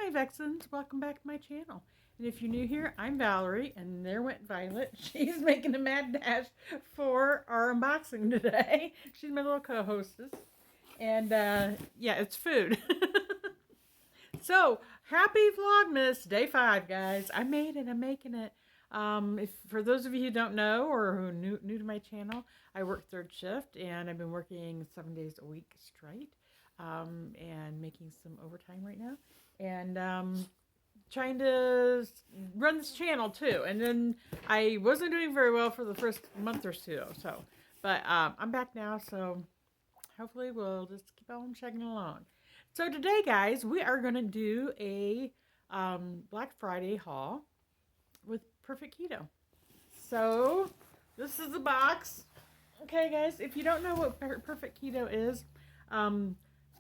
Hi Vexens, welcome back to my channel. And if you're new here, I'm Valerie, and there went Violet. She's making a mad dash for our unboxing today. She's my little co-hostess. And yeah, it's food. So, happy Vlogmas, day 5, guys. I made it, I'm making it. If for those of you who don't know or who are new to my channel, I work third shift, and I've been working 7 days a week straight. And making some overtime right now, and trying to run this channel too. And then I wasn't doing very well for the first month or so, but I'm back now, so hopefully we'll just keep on chugging along. So today, guys, we are going to do a Black Friday haul with Perfect Keto. So this is the box. Okay, guys, if you don't know what Perfect Keto is,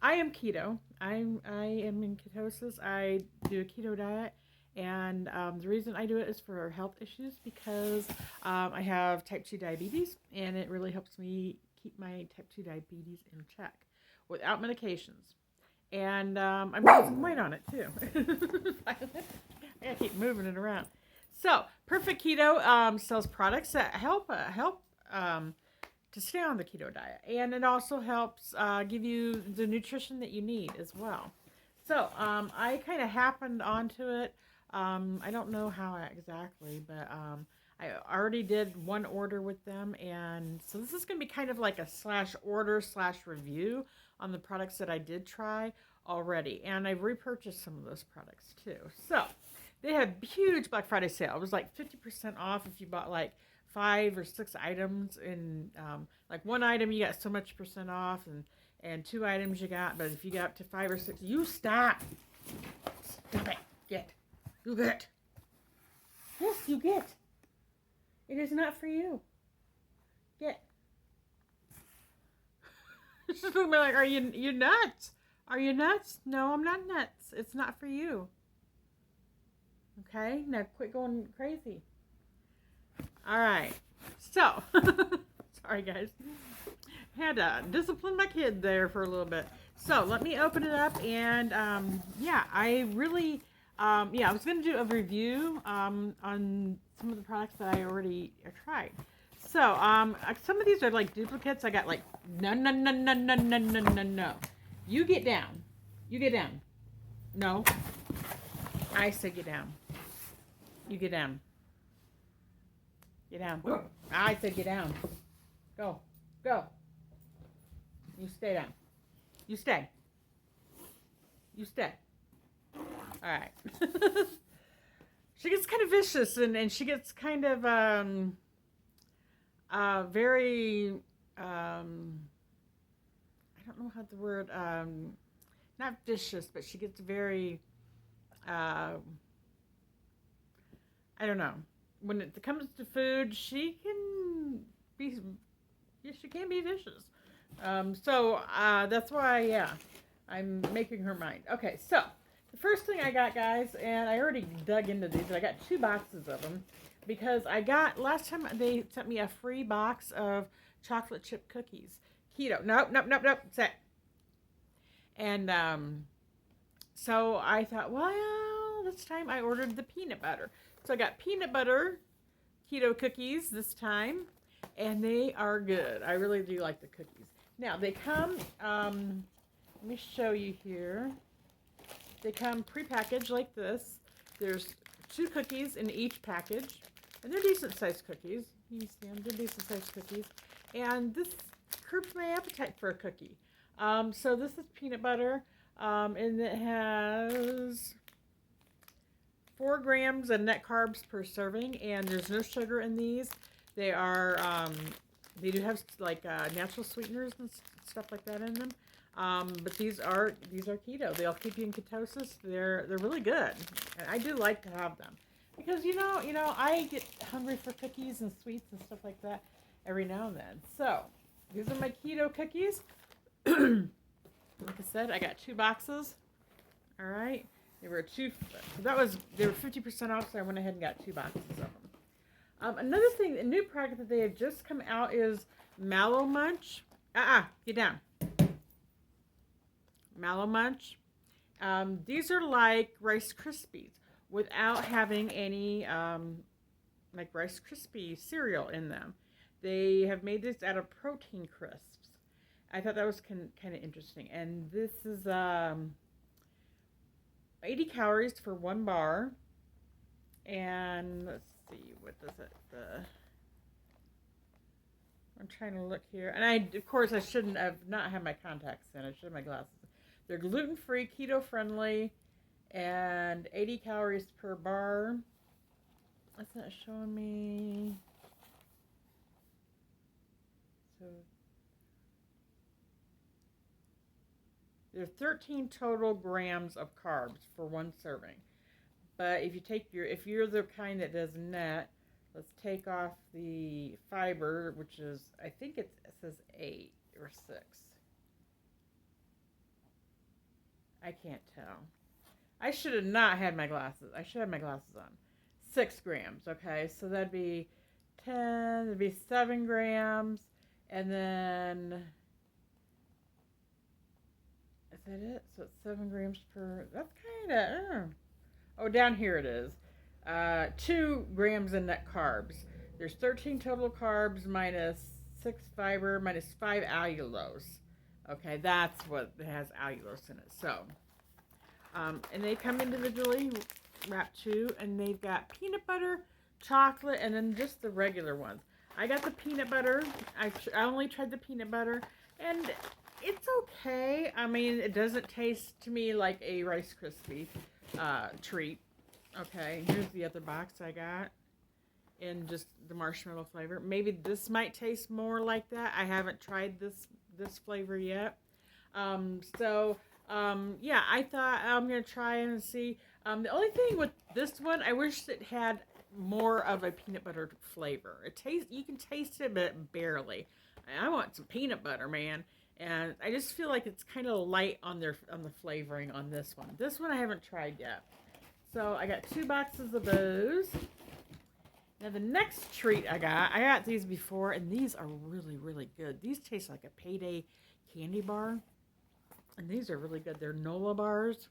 I am keto. I am in ketosis. I do a keto diet, and the reason I do it is for health issues, because I have type 2 diabetes, and it really helps me keep my type 2 diabetes in check without medications. And I'm losing weight on it too. I gotta keep moving it around. So Perfect Keto sells products that help to stay on the keto diet, and it also helps give you the nutrition that you need as well. So I kind of happened onto it. I don't know how exactly, but I already did one order with them, and so this is going to be kind of like a /order/review on the products that I did try already, and I've repurchased some of those products too. So they had a huge Black Friday sale. It was like 50% off if you bought like 5 or 6 items, and like one item you got so much % off, and 2 items you got, but if you got up to 5 or 6, you stop it, you get, yes, you get, it is not for you, get. She's looking at me like, are you nuts? Are you nuts? No, I'm not nuts. It's not for you. Okay, now quit going crazy. All right, so, sorry guys, had to discipline my kid there for a little bit. So let me open it up, and yeah, I really, yeah, I was going to do a review on some of the products that I already tried. So some of these are like duplicates. I got like, no, you get down, no, I say get down, you get down. Get down. I said get down. Go. Go. You stay down. You stay. You stay. Alright. She gets kind of vicious, and she gets kind of very I don't know how the word not vicious, but she gets very I don't know. When it comes to food, she can be vicious. So that's why, yeah, I'm making her mind. Okay, so the first thing I got, guys, and I already dug into these, but I got 2 boxes of them, because I got, last time they sent me a free box of chocolate chip cookies. Keto. Nope. Set. And so I thought, well, this time I ordered the peanut butter. So I got peanut butter keto cookies this time, and they are good. I really do like the cookies. Now they come, let me show you here. They come prepackaged like this. There's 2 cookies in each package, and they're decent sized cookies. You see them, they're decent sized cookies. And this curbs my appetite for a cookie. So this is peanut butter, and it has 4 grams of net carbs per serving, and there's no sugar in these. They are, they do have like natural sweeteners and stuff like that in them. But these are keto. They'll keep you in ketosis. They're really good, and I do like to have them, because you know I get hungry for cookies and sweets and stuff like that every now and then. So these are my keto cookies. Like I said, I got 2 boxes. All right. They were 50% off, so I went ahead and got 2 boxes of them. Another thing, a new product that they have just come out is Mallow Munch. Get down. Mallow Munch. These are like Rice Krispies without having any like Rice Krispie cereal in them. They have made this out of protein crisps. I thought that was kind of interesting. And this is 80 calories for one bar. And let's see, what does it? I'm trying to look here. And of course, I shouldn't have not had my contacts in. I should have my glasses. They're gluten-free, keto-friendly, and 80 calories per bar. That's not showing me. So there are 13 total grams of carbs for one serving. But if you're the kind that does net, let's take off the fiber, which is, I think it says 8 or 6. I can't tell. I should have not had my glasses. I should have my glasses on. 6 grams, okay? So that'd be 10, that'd be 7 grams. And then, is that it? So it's 7 grams per, that's kind of, oh, down here it is. 2 grams in net carbs. There's 13 total carbs minus 6 fiber minus 5 allulose. Okay, that's what has allulose in it. So, and they come individually wrapped too, and they've got peanut butter, chocolate, and then just the regular ones. I got the peanut butter. I only tried the peanut butter, and it's okay. I mean, it doesn't taste to me like a Rice Krispie treat. Okay, here's the other box I got in just the marshmallow flavor. Maybe this might taste more like that. I haven't tried this flavor yet. Yeah, I thought I'm going to try and see. The only thing with this one, I wish it had more of a peanut butter flavor. You can taste it, but barely. I want some peanut butter, man. And I just feel like it's kind of light on the flavoring on this one. This one I haven't tried yet. So I got 2 boxes of those. Now the next treat I got these before, and these are really, really good. These taste like a Payday candy bar. And these are really good. They're Nola Bars.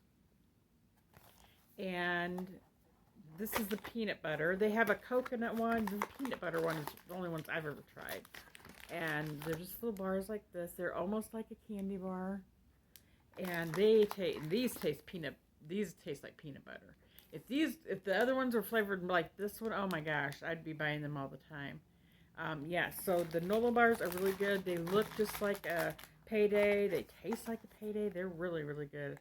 And this is the peanut butter. They have a coconut one. The peanut butter one is the only ones I've ever tried. And they're just little bars like this. They're almost like a candy bar. And these taste like peanut butter. If the other ones were flavored like this one, oh my gosh, I'd be buying them all the time. Yeah, so the Nola Bars are really good. They look just like a Payday. They taste like a Payday. They're really, really good.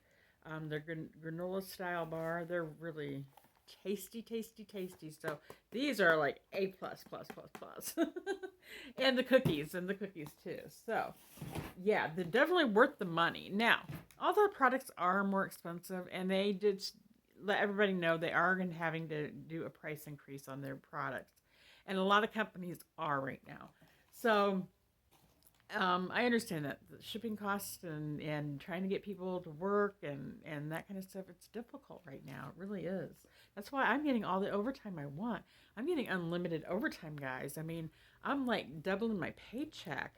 They're granola style bar. They're really tasty. So these are like A++++. And the cookies too. So yeah, they're definitely worth the money. Now, all their products are more expensive, and they did let everybody know they are having to do a price increase on their products. And a lot of companies are right now. So I understand that the shipping costs and trying to get people to work and that kind of stuff, it's difficult right now. It really is. That's why I'm getting all the overtime I want. I'm getting unlimited overtime, guys. I mean, I'm like doubling my paycheck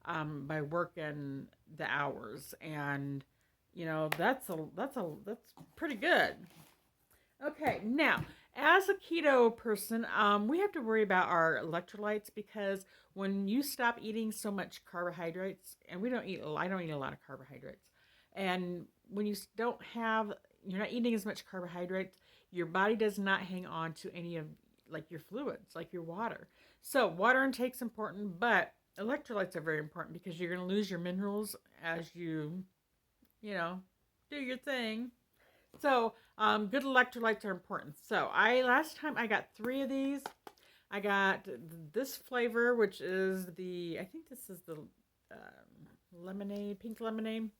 by working the hours, and you know that's pretty good. Okay, now as a keto person, we have to worry about our electrolytes, because when you stop eating so much carbohydrates, and I don't eat a lot of carbohydrates, and when you're not eating as much carbohydrates, your body does not hang on to any of like your fluids, like your water. So water intake's important, but electrolytes are very important, because you're going to lose your minerals as you do your thing. So, good electrolytes are important. So, last time I got 3 of these. I got this flavor, which is I think this is the lemonade, pink lemonade.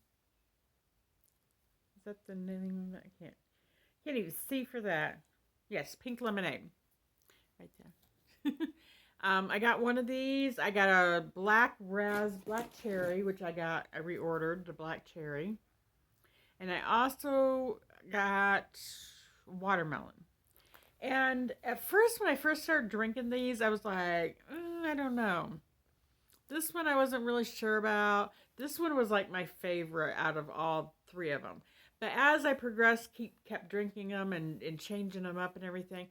Is that the name? I can't even see for that. Yes, pink lemonade. Right there. I got one of these. I got a black cherry, which I reordered the black cherry. And I also got watermelon. And at first, when I first started drinking these, I was like, I don't know. This one I wasn't really sure about. This one was like my favorite out of all 3 of them. But as I progressed, kept drinking them and changing them up and everything,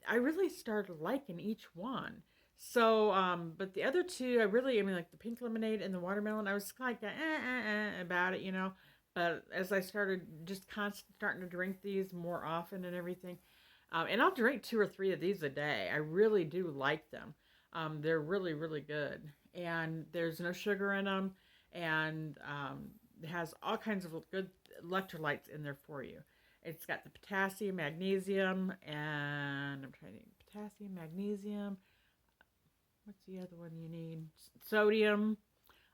I really started liking each one. So, but the other two, I mean, like the pink lemonade and the watermelon, I was like, about it, you know. But as I started just starting to drink these more often and everything, and I'll drink 2 or 3 of these a day. I really do like them. They're really, really good. And there's no sugar in them. And it has all kinds of good electrolytes in there for you. It's got the potassium, magnesium, and I'm trying to think, potassium, magnesium. What's the other one you need? Sodium.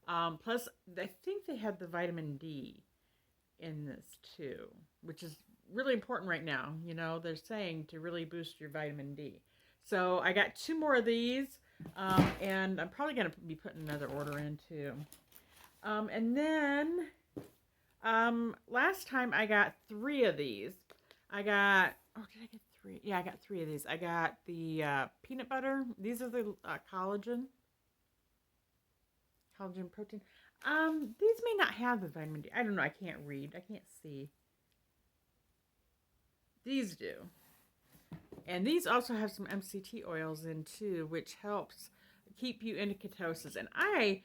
Plus, I think they have the vitamin D in this too, which is really important right now. You know, they're saying to really boost your vitamin D. So I got 2 more of these, and I'm probably going to be putting another order in too. And then last time I got 3 of these. Did I get 3? Yeah, I got 3 of these. I got the peanut butter. These are the collagen protein. These may not have the vitamin D. I don't know. I can't read. I can't see. These do. And these also have some MCT oils in too, which helps keep you into ketosis. And I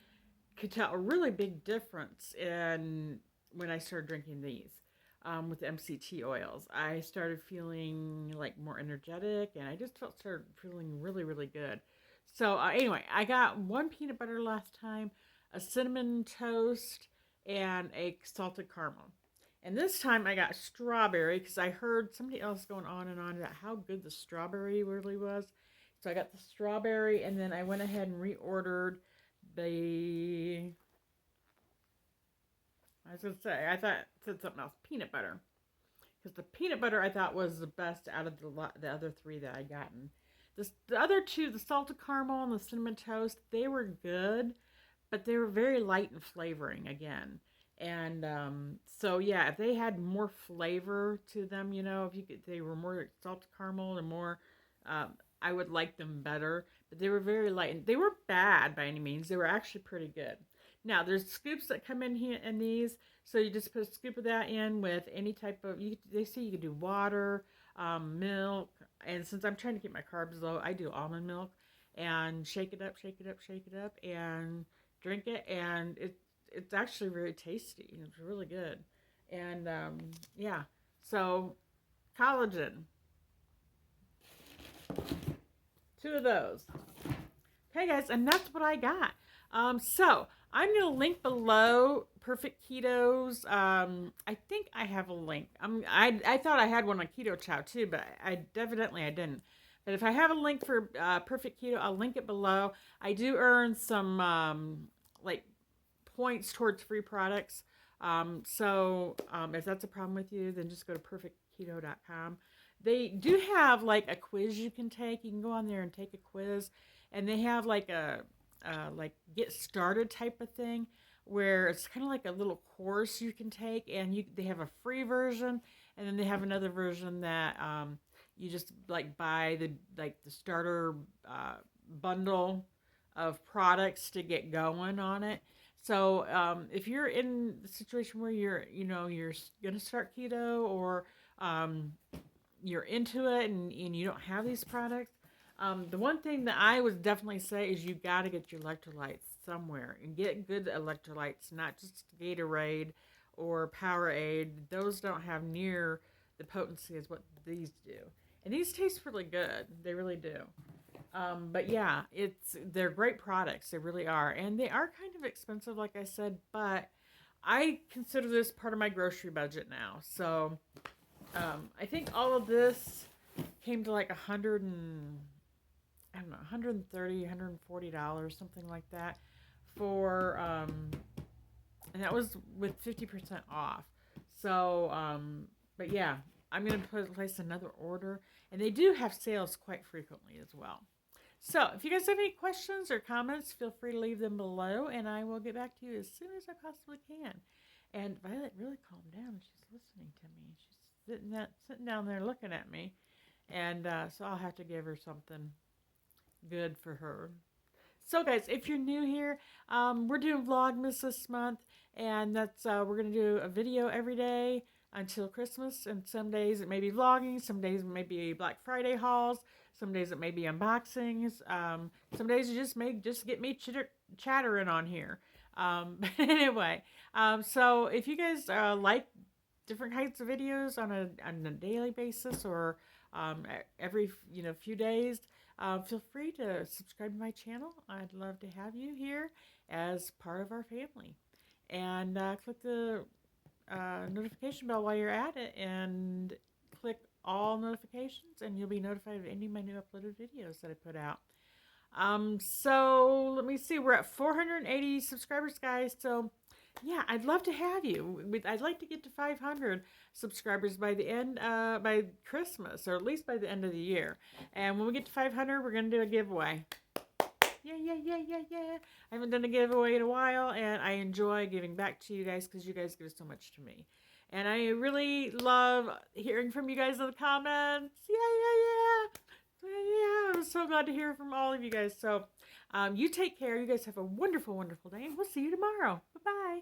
could tell a really big difference in when I started drinking these with the MCT oils. I started feeling like more energetic, and I just started feeling really, really good. So anyway, I got 1 peanut butter last time, a cinnamon toast, and a salted caramel. And this time I got strawberry because I heard somebody else going on and on about how good the strawberry really was. So I got the strawberry, and then I went ahead and reordered the... I was going to say, I thought it said something else, peanut butter. Because the peanut butter I thought was the best out of the other 3 that I gotten. The other 2, the salted caramel and the cinnamon toast, they were good, but they were very light in flavoring again. And so yeah, if they had more flavor to them, you know, they were more salted caramel and more, I would like them better. But they were very light, and they were bad by any means. They were actually pretty good. Now there's scoops that come in here in these, so you just put a scoop of that in with any type of. They say you can do water, milk, and since I'm trying to keep my carbs low, I do almond milk, and shake it up, and drink it, and it's actually very tasty. It's really good. And yeah, so collagen, 2 of those. Okay, guys, and that's what I got. So I'm going to link below Perfect Keto's. I think I have a link. I thought I had one on Keto Chow too, but I didn't. But if I have a link for Perfect Keto, I'll link it below. I do earn some like points towards free products. So if that's a problem with you, then just go to perfectketo.com. They do have like a quiz you can take. You can go on there and take a quiz, and they have like a like get started type of thing where it's kind of like a little course you can take, and they have a free version, and then they have another version that you just like buy the starter bundle of products to get going on it. So if you're in the situation where you're going to start keto, or you're into it and you don't have these products, the one thing that I would definitely say is you got to get your electrolytes somewhere, and get good electrolytes, not just Gatorade or Powerade. Those don't have near the potency as what these do. And these taste really good. They really do. But yeah, they're great products. They really are. And they are kind of expensive, like I said, but I consider this part of my grocery budget now. So I think all of this came to like $130, $140, something like that, for and that was with 50% off. So but yeah, I'm going to place another order, and they do have sales quite frequently as well. So if you guys have any questions or comments, feel free to leave them below, and I will get back to you as soon as I possibly can. And Violet really calmed down. She's listening to me. She's sitting down there looking at me. And so I'll have to give her something good for her. So guys, if you're new here, we're doing Vlogmas this month, and that's we're gonna do a video every day until Christmas. And some days it may be vlogging, some days it may be Black Friday hauls, some days it may be unboxings. Some days you just may just get me chattering on here. But anyway, so if you guys like different kinds of videos on a daily basis or every few days, feel free to subscribe to my channel. I'd love to have you here as part of our family. And click the notification bell while you're at it, and click all notifications, and you'll be notified of any of my new uploaded videos that I put out. So let me see, we're at 480 subscribers, guys. So yeah, I'd love to have you. I'd like to get to 500 subscribers by the end, by Christmas, or at least by the end of the year. And when we get to 500, we're going to do a giveaway. Yeah, yeah, yeah, yeah, yeah. I haven't done a giveaway in a while, and I enjoy giving back to you guys because you guys give so much to me. And I really love hearing from you guys in the comments. Yeah, yeah, yeah. Yeah, I'm so glad to hear from all of you guys. So you take care. You guys have a wonderful, wonderful day, and we'll see you tomorrow. Bye-bye.